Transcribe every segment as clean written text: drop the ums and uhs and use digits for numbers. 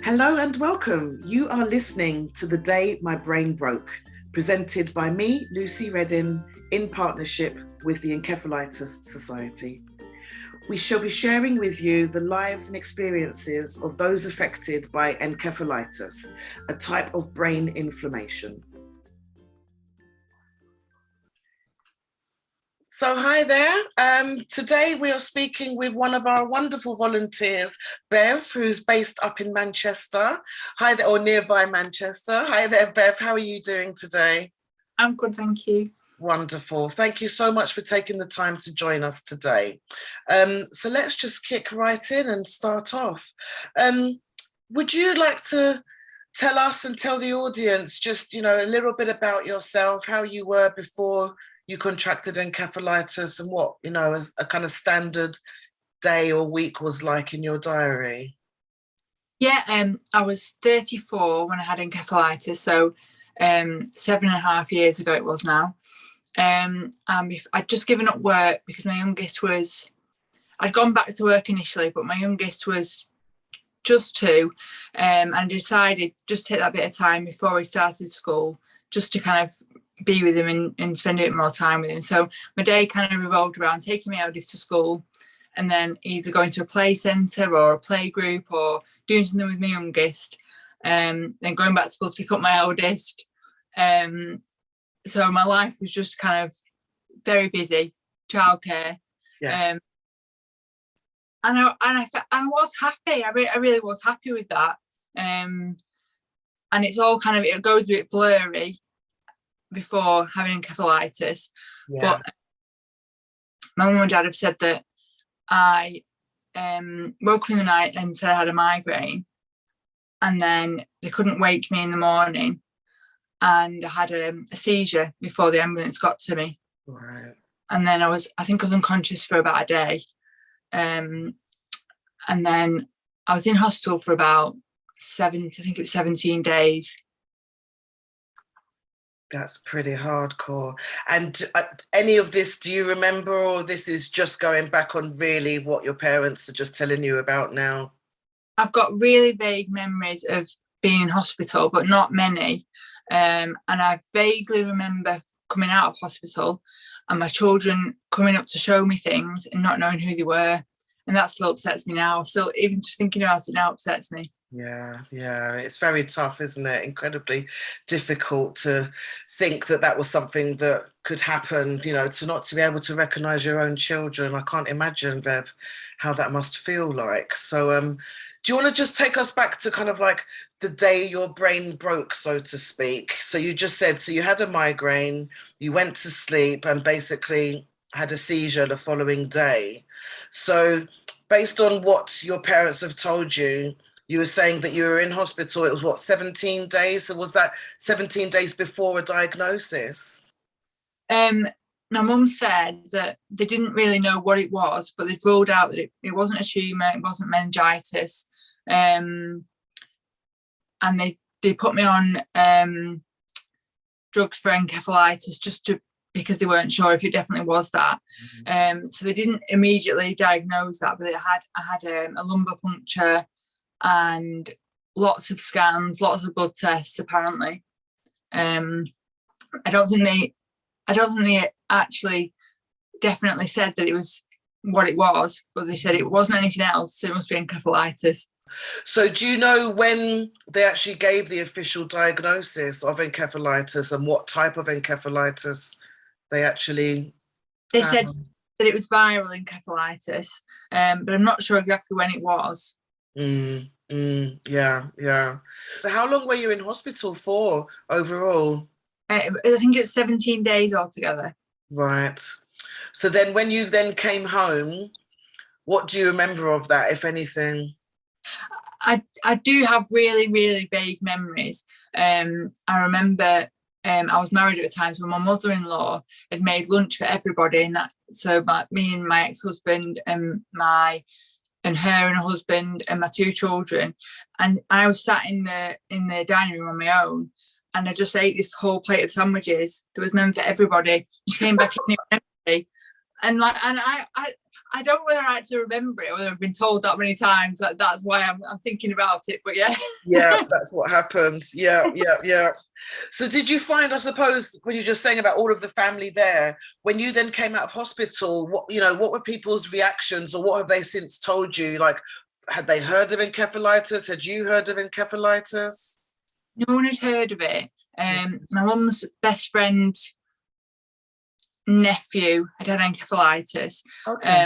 Hello and welcome. You are listening to The Day My Brain Broke, presented by me, Lucy Reddin, in partnership with the Encephalitis Society. We shall be sharing with you the lives and experiences of those affected by encephalitis, a type of brain inflammation. So hi there. Today we are speaking with one of our wonderful volunteers, Bev, who's based up in Manchester. Hi there, or nearby Manchester. Hi there, Bev. How are you doing today? I'm good, thank you. Wonderful. Thank you so much for taking the time to join us today. So let's just kick right in and start off. Would you like to tell us and tell the audience just, a little bit about yourself, how you were before you contracted encephalitis and what, a kind of standard day or week was like in your diary? Yeah, I was 34 when I had encephalitis, so 7.5 years ago it was now. I'd just given up work because my youngest was, I'd gone back to work initially, but my youngest was just 2, and decided just to take that bit of time before he started school, just to kind of be with him and spend a bit more time with him. So my day kind of revolved around taking my eldest to school and then either going to a play centre or a play group or doing something with my youngest, then going back to school to pick up my eldest. So my life was just kind of very busy, childcare. Yes. And I was happy. I really was happy with that. And it's all kind of, it goes a bit blurry before having encephalitis. Yeah. But my mum and dad have said that I woke up in the night and said I had a migraine, and then they couldn't wake me in the morning, and I had a seizure before the ambulance got to me. Right. And then I was unconscious for about a day. And then I was in hospital for about 17 days. That's pretty hardcore. And any of this, do you remember, or this is just going back on really what your parents are just telling you about now? I've got really vague memories of being in hospital, but not many. And I vaguely remember coming out of hospital and my children coming up to show me things and not knowing who they were. And that still upsets me now. Still, even just thinking about it now upsets me. Yeah, it's very tough, isn't it? Incredibly difficult to think that was something that could happen, to not to be able to recognise your own children. I can't imagine, Bev, how that must feel like. So do you want to just take us back to kind of like the day your brain broke, so to speak? So you just said, so you had a migraine, you went to sleep and basically had a seizure the following day. So based on what your parents have told you, you were saying that you were in hospital, it was 17 days? So was that 17 days before a diagnosis? My mum said that they didn't really know what it was, but they'd ruled out that it wasn't a tumour, it wasn't meningitis. And they put me on drugs for encephalitis because they weren't sure if it definitely was that. Mm-hmm. So they didn't immediately diagnose that, but I had a lumbar puncture and lots of scans, lots of blood tests apparently. I don't think they actually definitely said that it was what it was, but they said it wasn't anything else, so it must be encephalitis. So do you know when they actually gave the official diagnosis of encephalitis and what type of encephalitis they actually They said that it was viral encephalitis, but I'm not sure exactly when it was. Yeah. So how long were you in hospital for overall? I think it's 17 days altogether. Right. So then when you then came home, what do you remember of that, if anything? I do have really, really vague memories. I remember I was married at the time, so my mother-in-law had made lunch for everybody, and me and my ex-husband and her and her husband and my 2 children, and I was sat in the dining room on my own, and I just ate this whole plate of sandwiches that was meant for everybody. She came back in empty, and I I don't know whether I actually remember it or whether I've been told that many times. That's why I'm thinking about it. But yeah. Yeah, that's what happens. Yeah, yeah, yeah. So did you find, I suppose, when you're just saying about all of the family there, when you then came out of hospital, what were people's reactions, or what have they since told you? Like, had they heard of encephalitis? Had you heard of encephalitis? No one had heard of it. My mum's best friend nephew had encephalitis. Okay.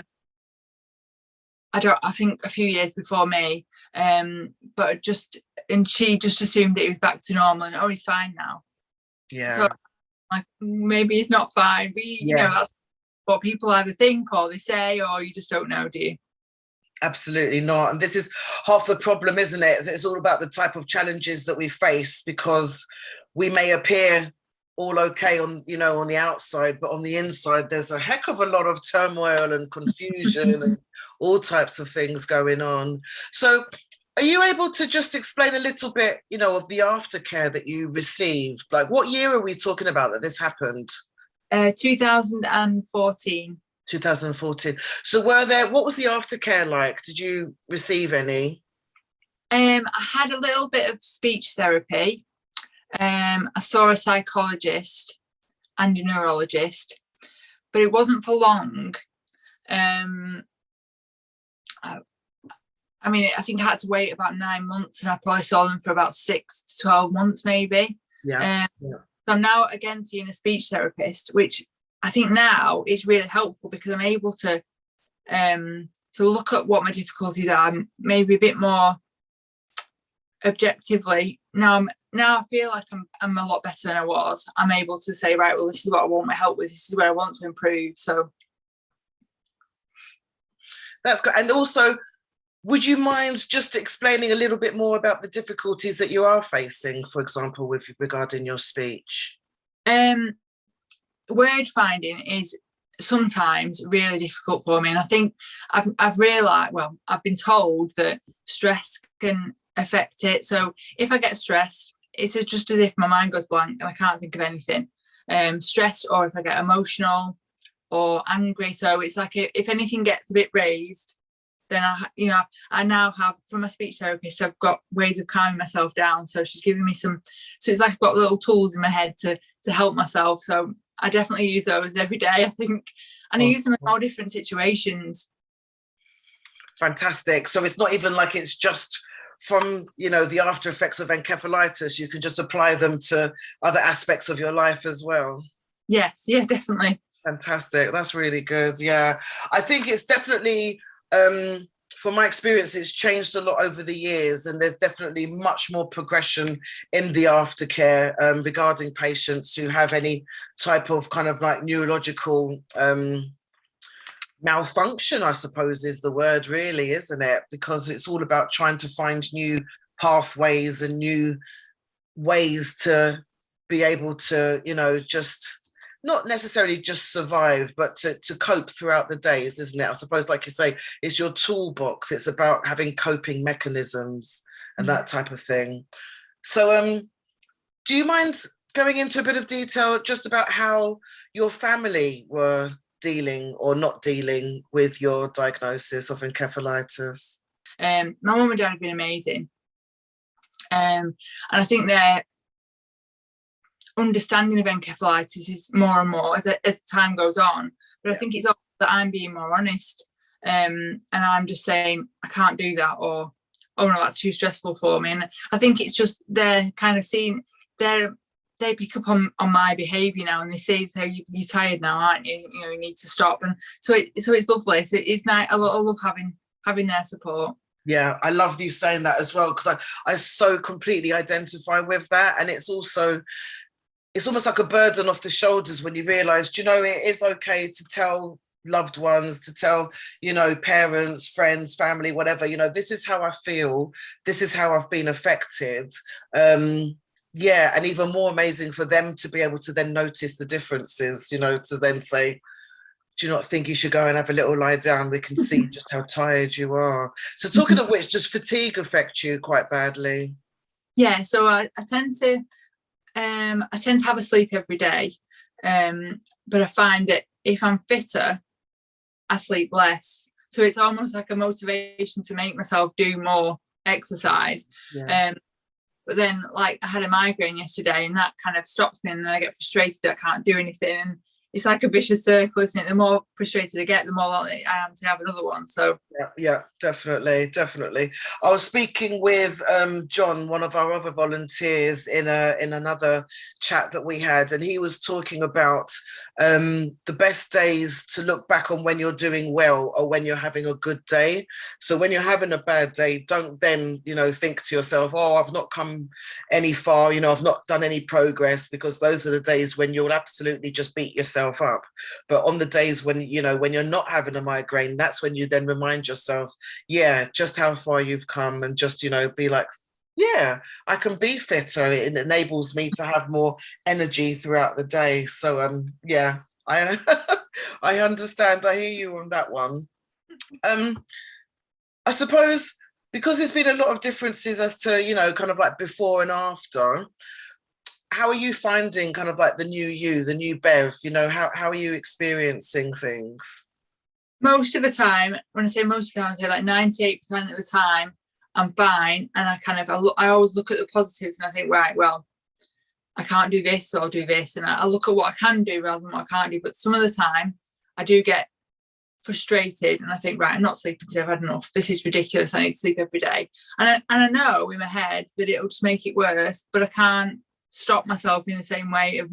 I think a few years before me. But she just assumed that he was back to normal and he's fine now. Yeah. So like maybe he's not fine. But that's what people either think or they say, or you just don't know, do you? Absolutely not. And this is half the problem, isn't it? It's all about the type of challenges that we face, because we may appear all okay on the outside, but on the inside there's a heck of a lot of turmoil and confusion and all types of things going on. So are you able to just explain a little bit, of the aftercare that you received? Like, what year are we talking about that this happened? 2014. 2014. So what was the aftercare like? Did you receive any? I had a little bit of speech therapy. I saw a psychologist and a neurologist, but it wasn't for long. I think I had to wait about 9 months, and I probably saw them for about 6 to 12 months, maybe. Yeah. So I'm now again seeing a speech therapist, which I think now is really helpful because I'm able to look at what my difficulties are, maybe a bit more objectively. Now I feel like I'm a lot better than I was. I'm able to say, right, well, this is what I want my help with. This is where I want to improve. So that's good. And also, would you mind just explaining a little bit more about the difficulties that you are facing, for example, with regarding your speech? Word finding is sometimes really difficult for me, and I think I've realised, I've been told that stress can affect it. So if I get stressed, it's just as if my mind goes blank and I can't think of anything. Stress, or if I get emotional or angry. So it's like if anything gets a bit raised, then I now have, from my speech therapist, I've got ways of calming myself down. So she's giving me so it's like I've got little tools in my head to help myself. So I definitely use those every day, I think. And I use them in all different situations. Fantastic. So it's not even like it's just from, the after effects of encephalitis. You can just apply them to other aspects of your life as well. Yes, yeah, definitely. Fantastic. That's really good. Yeah. I think it's definitely, from my experience, it's changed a lot over the years, and there's definitely much more progression in the aftercare regarding patients who have any type of kind of like neurological malfunction, I suppose is the word, really, isn't it? Because it's all about trying to find new pathways and new ways to be able to, just not necessarily just survive, but to cope throughout the days, isn't it? I suppose, like you say, it's your toolbox. It's about having coping mechanisms and that type of thing. So do you mind going into a bit of detail just about how your family were dealing or not dealing with your diagnosis of encephalitis? My mum and dad have been amazing. And I think their understanding of encephalitis is more and more as time goes on. But I think it's all that I'm being more honest. And I'm just saying, I can't do that, or, oh no, that's too stressful for me. And I think it's just they're kind of seeing, they pick up on my behaviour now, and they say, so you're tired now, aren't you? You need to stop. And so it's lovely. So it's nice. I love having their support. Yeah, I love you saying that as well, because I so completely identify with that. And it's also, it's almost like a burden off the shoulders when you realise, it is okay to tell loved ones, to tell, parents, friends, family, whatever, this is how I feel, this is how I've been affected. Yeah, and even more amazing for them to be able to then notice the differences, to then say, do you not think you should go and have a little lie down? We can see just how tired you are. So talking of which, does fatigue affect you quite badly? Yeah, so I tend to have a sleep every day, but I find that if I'm fitter, I sleep less. So it's almost like a motivation to make myself do more exercise. Yeah. But then, like, I had a migraine yesterday, and that kind of stops me, and then I get frustrated that I can't do anything. And it's like a vicious circle, isn't it? The more frustrated I get, the more likely I am to have another one. So Yeah, definitely. I was speaking with John, one of our other volunteers, in another chat that we had, and he was talking about the best days to look back on when you're doing well or when you're having a good day. So when you're having a bad day, don't then, think to yourself, oh, I've not come any far, I've not done any progress, because those are the days when you'll absolutely just beat yourself up. But on the days when, when you're not having a migraine, that's when you then remind yourself, yeah, just how far you've come, and just, be like, yeah, I can be fitter. It enables me to have more energy throughout the day. So yeah, I I understand. I hear you on that one. I suppose because there's been a lot of differences as to, kind of like before and after, how are you finding kind of like the new you, the new Bev? How are you experiencing things? most of the time, when I say most of the time, I say like 98% of the time, I'm fine. And I always look at the positives, and I think, right, well, I can't do this, so I'll do this. And I look at what I can do rather than what I can't do. But some of the time, I do get frustrated, and I think, right, I'm not sleeping because I've had enough. This is ridiculous. I need to sleep every day. And I know in my head that it'll just make it worse, but I can't stop myself in the same way of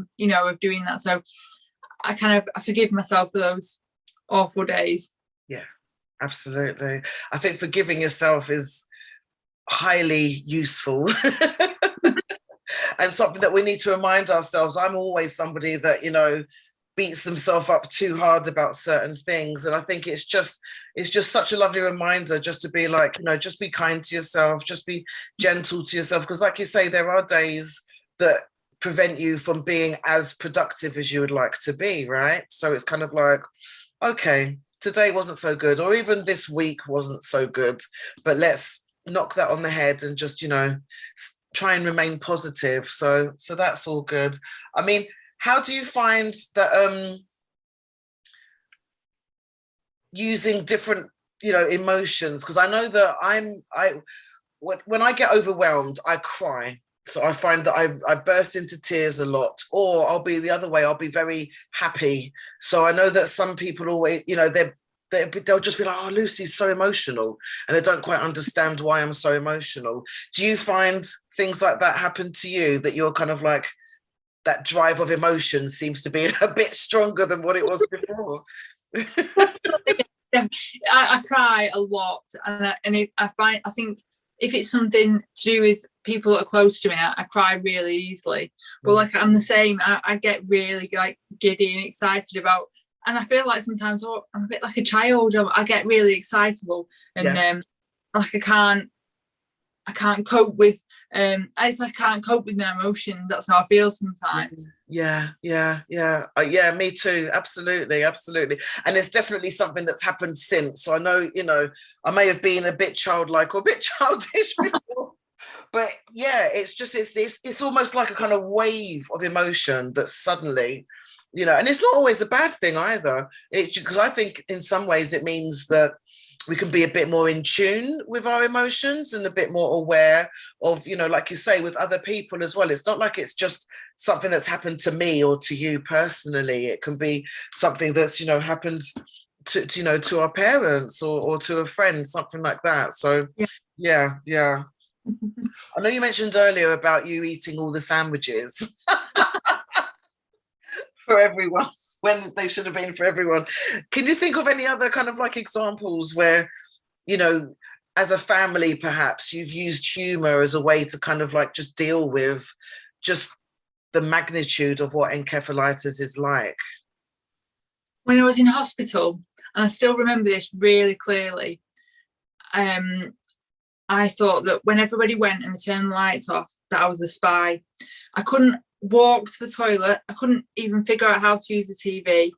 doing that. So I forgive myself for those awful days. Yeah, absolutely. I think forgiving yourself is highly useful. And something that we need to remind ourselves. I'm always somebody that, beats themselves up too hard about certain things. And I think it's just such a lovely reminder just to be like, just be kind to yourself, just be gentle to yourself. Because like you say, there are days that prevent you from being as productive as you would like to be, right? So it's kind of like, okay, today wasn't so good, or even this week wasn't so good, but let's knock that on the head and just, try and remain positive. So that's all good. I mean, how do you find that using different, emotions? Because I know that when I get overwhelmed, I cry. So I find that I burst into tears a lot, or I'll be the other way. I'll be very happy. So I know that some people always, they'll just be like, oh, Lucy's so emotional, and they don't quite understand why I'm so emotional. Do you find things like that happen to you, that you're kind of like, that drive of emotion seems to be a bit stronger than what it was before? I cry a lot, and I think if it's something to do with people that are close to me, I cry really easily. But like, I'm the same. I get really like giddy and excited about, and I feel like sometimes, I'm a bit like a child. I get really excitable, and like I can't cope with I can't cope with my emotions. That's how I feel sometimes. Yeah, me too. Absolutely. And it's definitely something that's happened since. So I know, I may have been a bit childlike or a bit childish before, but yeah, it's almost like a kind of wave of emotion that suddenly, and it's not always a bad thing either. Because I think in some ways it means that we can be a bit more in tune with our emotions and a bit more aware of, like you say, with other people as well. It's not like it's just something that's happened to me or to you personally. It can be something that's, happened to our parents or to a friend, something like that. So yeah. I know you mentioned earlier about you eating all the sandwiches for everyone when they should have been for everyone. Can you think of any other kind of like examples where, as a family, perhaps you've used humor as a way to kind of like just deal with just the magnitude of what encephalitis is like? When I was in hospital, and I still remember this really clearly, I thought that when everybody went and they turned the lights off, that I was a spy. I couldn't walk to the toilet. I couldn't even figure out how to use the TV.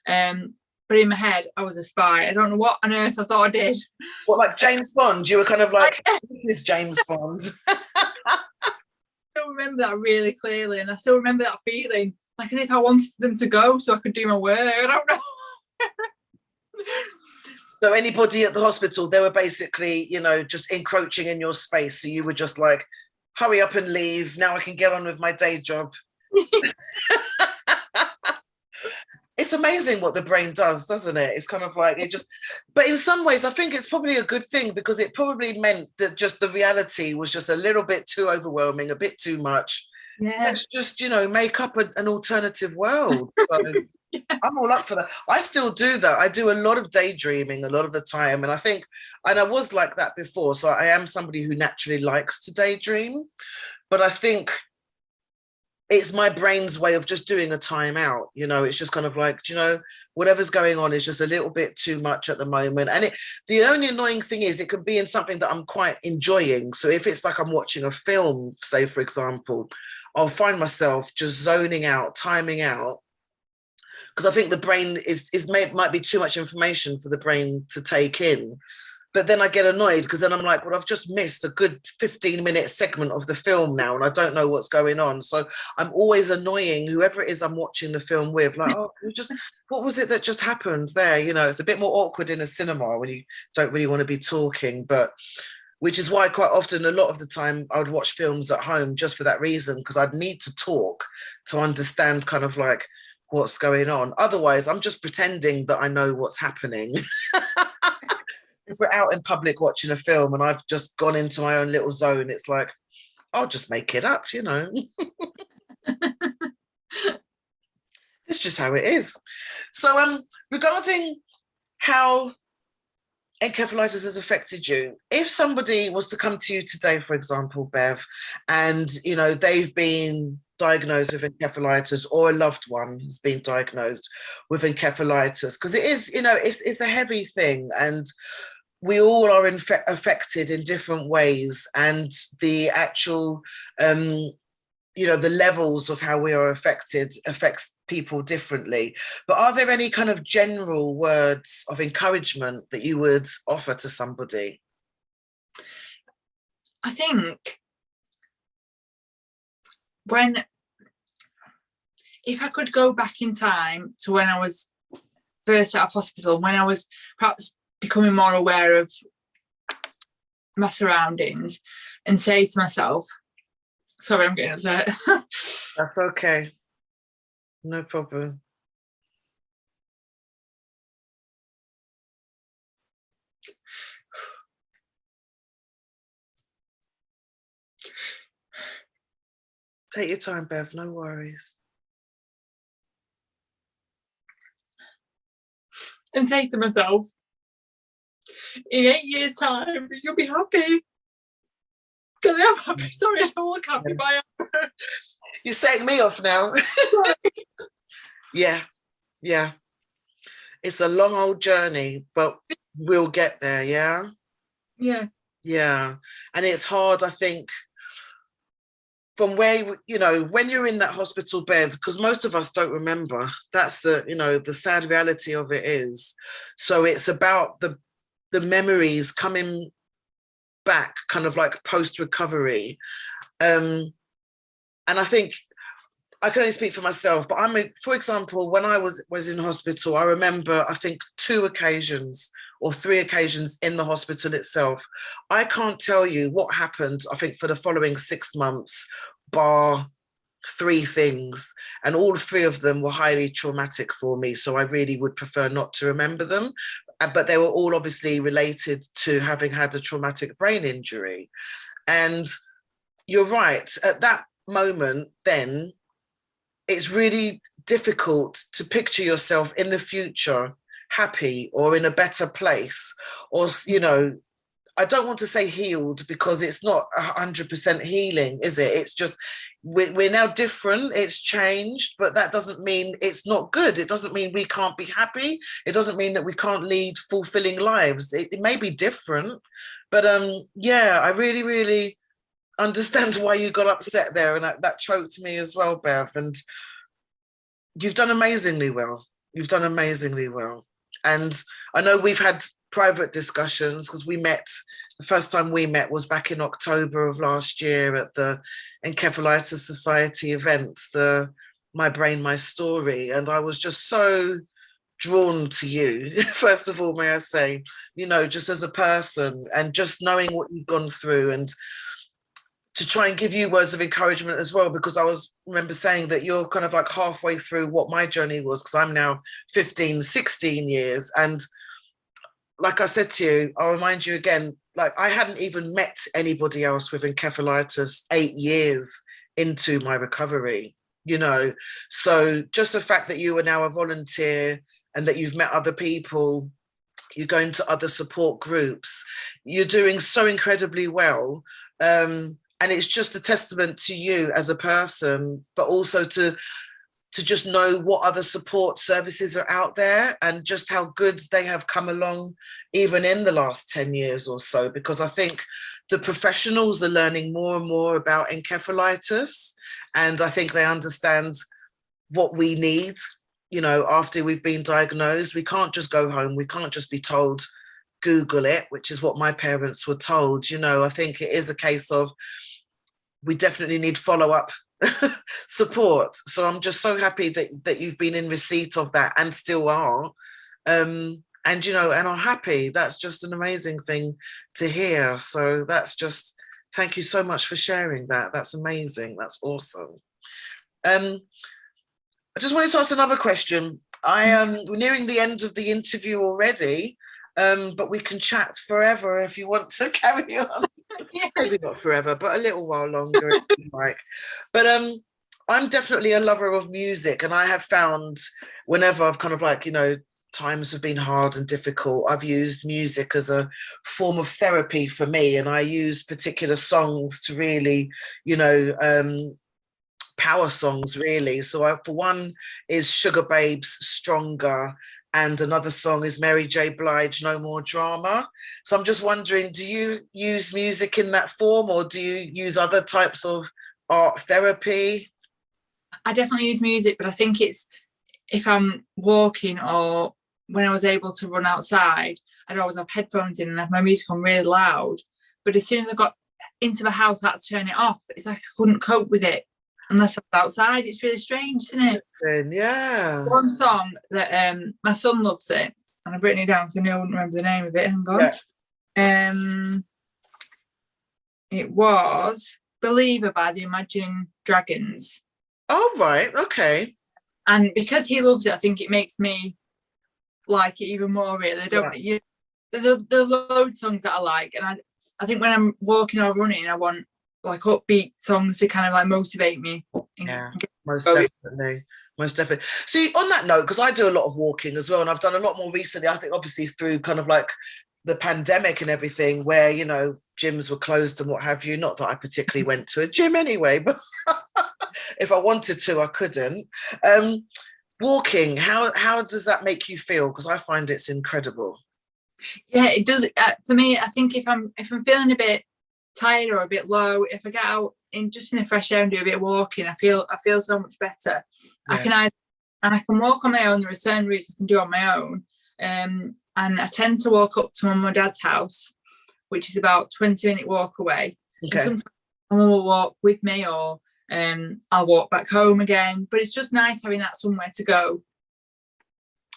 But in my head, I was a spy. I don't know what on earth I thought I did. What, like James Bond? You were kind of like, this is James Bond. I still remember that really clearly, and I still remember that feeling, like as if I wanted them to go so I could do my work. I don't know. So anybody at the hospital, they were basically, just encroaching in your space. So you were just like, hurry up and leave. Now I can get on with my day job. It's amazing what the brain does, doesn't it? It's kind of like it just, but in some ways, I think it's probably a good thing because it probably meant that just the reality was just a little bit too overwhelming, a bit too much. Yeah. Let's just, make up an alternative world. So Yeah. I'm all up for that. I still do that. I do a lot of daydreaming a lot of the time. And I think, and I was like that before. So I am somebody who naturally likes to daydream. But I think it's my brain's way of just doing a timeout. It's just kind of like, whatever's going on is just a little bit too much at the moment. And the only annoying thing is it could be in something that I'm quite enjoying. So if it's like I'm watching a film, say, for example, I'll find myself just zoning out, timing out, because I think the brain might be too much information for the brain to take in. But then I get annoyed because then I'm like, well, I've just missed a good 15-minute segment of the film now, and I don't know what's going on. So I'm always annoying whoever it is I'm watching the film with. Like, oh, what was it that just happened there? It's a bit more awkward in a cinema when you don't really want to be talking, but which is why quite often, a lot of the time, I would watch films at home just for that reason, because I'd need to talk to understand kind of like what's going on. Otherwise, I'm just pretending that I know what's happening. If we're out in public watching a film and I've just gone into my own little zone, it's like, I'll just make it up. It's just how it is. So regarding how encephalitis has affected you, if somebody was to come to you today, for example, Bev, and they've been diagnosed with encephalitis, or a loved one has been diagnosed with encephalitis, because it is, it's a heavy thing, and we all are affected in different ways, and the actual the levels of how we are affected affects people differently. But are there any kind of general words of encouragement that you would offer to somebody? I think if I could go back in time to when I was first out of hospital, when I was perhaps becoming more aware of my surroundings, and say to myself, sorry, I'm getting upset. That's okay. No problem. Take your time, Bev, no worries. And say to myself, in 8 years' time, you'll be happy. Because I am happy. Sorry, I don't look happy, but I am. You're setting me off now. Yeah. It's a long old journey, but we'll get there, yeah? Yeah. Yeah. And it's hard, I think, from where, when you're in that hospital bed, because most of us don't remember. That's the sad reality of it is. So it's about the memories coming back, kind of like post-recovery. And I think I can only speak for myself, but for example, when I was in hospital, I remember, I think 2 occasions or 3 occasions in the hospital itself. I can't tell you what happened, I think, for the following 6 months, bar 3 things. And all 3 of them were highly traumatic for me. So I really would prefer not to remember them. But they were all obviously related to having had a traumatic brain injury. And you're right, at that moment, then, it's really difficult to picture yourself in the future happy or in a better place, or I don't want to say healed, because it's not 100% healing, is it? It's just we're now different, it's changed, but that doesn't mean it's not good. It doesn't mean we can't be happy. It doesn't mean that we can't lead fulfilling lives. It may be different, but yeah, I really, really understand why you got upset there, and that choked me as well, Bev. And you've done amazingly well. You've done amazingly well. And I know we've had private discussions, because the first time we met was back in October of last year at the Encephalitis Society event, the My Brain, My Story. And I was just so drawn to you, first of all, may I say, just as a person, and just knowing what you've gone through, and to try and give you words of encouragement as well, because remember saying that you're kind of like halfway through what my journey was, because I'm now 15, 16 years. And like I said to you, I'll remind you again, like I hadn't even met anybody else with encephalitis 8 years into my recovery, So just the fact that you are now a volunteer and that you've met other people, you're going to other support groups, you're doing so incredibly well. And it's just a testament to you as a person, but also to just know what other support services are out there, and just how good they have come along even in the last 10 years or so, because I think the professionals are learning more and more about encephalitis, and I think they understand what we need, after we've been diagnosed. We can't just go home. We can't just be told, Google it, which is what my parents were told. I think it is a case of, we definitely need follow-up support. So I'm just so happy that you've been in receipt of that and still are. And are happy. That's just an amazing thing to hear. So thank you so much for sharing that. That's amazing. That's awesome. I just wanted to ask another question. We're nearing the end of the interview already. But we can chat forever if you want to carry on. Maybe not forever, but a little while longer, if you like. But I'm definitely a lover of music, and I have found whenever I've kind of like, times have been hard and difficult, I've used music as a form of therapy for me, and I use particular songs to really, power songs, really. So for one is Sugar Babes, Stronger, and another song is Mary J. Blige, No More Drama. So I'm just wondering, do you use music in that form, or do you use other types of art therapy? I definitely use music, but I think it's if I'm walking or when I was able to run outside, I'd always have headphones in and have my music on really loud. But as soon as I got into the house, I had to turn it off. It's like I couldn't cope with it unless I was outside. It's really strange, isn't it? Yeah. One song that my son loves it, and I've written it down because I know I wouldn't remember the name of it. Hang on. Yeah. It was Believer by the Imagine Dragons. Oh, right. Okay. And because he loves it, I think it makes me like it even more, really. The load songs that I like, and I think when I'm walking or running, I want like upbeat songs to kind of like motivate me. Yeah, most definitely. Most definitely. See, on that note, because I do a lot of walking as well, and I've done a lot more recently, I think obviously through kind of like the pandemic and everything, where, gyms were closed and what have you. Not that I particularly went to a gym anyway, but if I wanted to, I couldn't. Walking, how does that make you feel? Because I find it's incredible. Yeah, it does. For me, I think if I'm feeling a bit tired or a bit low, if I get out in the fresh air and do a bit of walking, I feel so much better. Yeah. I can walk on my own. There are certain routes I can do on my own, and I tend to walk up to my mum and dad's house, which is about 20-minute walk away. Okay. Sometimes my mum will walk with me, or I'll walk back home again. But it's just nice having that somewhere to go.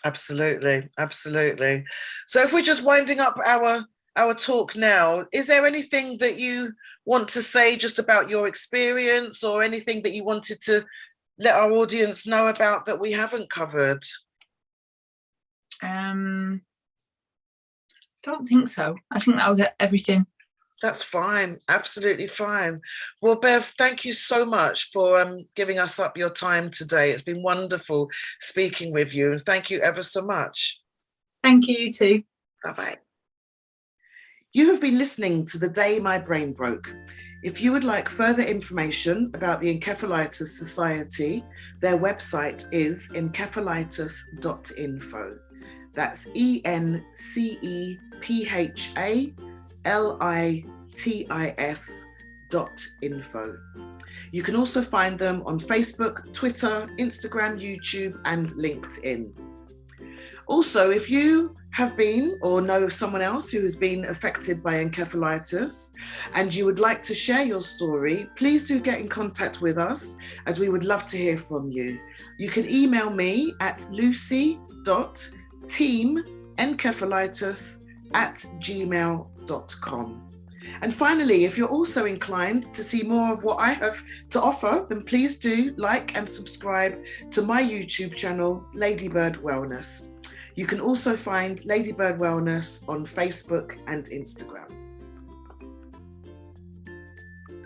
Absolutely, absolutely. So if we're just winding up our talk now, is there anything that you want to say just about your experience, or anything that you wanted to let our audience know about that we haven't covered? Don't think so. I think that was everything. That's fine. Absolutely fine. Well, Bev, thank you so much for giving us up your time today. It's been wonderful speaking with you, and thank you ever so much. Thank you, you too. Bye-bye. You have been listening to The Day My Brain Broke. If you would like further information about the Encephalitis Society, their website is encephalitis.info. That's ENCEPHALITIS.info. You can also find them on Facebook, Twitter, Instagram, YouTube, and LinkedIn. Also, if you have been or know someone else who has been affected by encephalitis and you would like to share your story, please do get in contact with us, as we would love to hear from you. You can email me at lucy ladybird.teamencephalitis@gmail.com. And finally, if you're also inclined to see more of what I have to offer, then please do like and subscribe to my YouTube channel, Ladybird Wellness. You can also find Ladybird Wellness on Facebook and Instagram.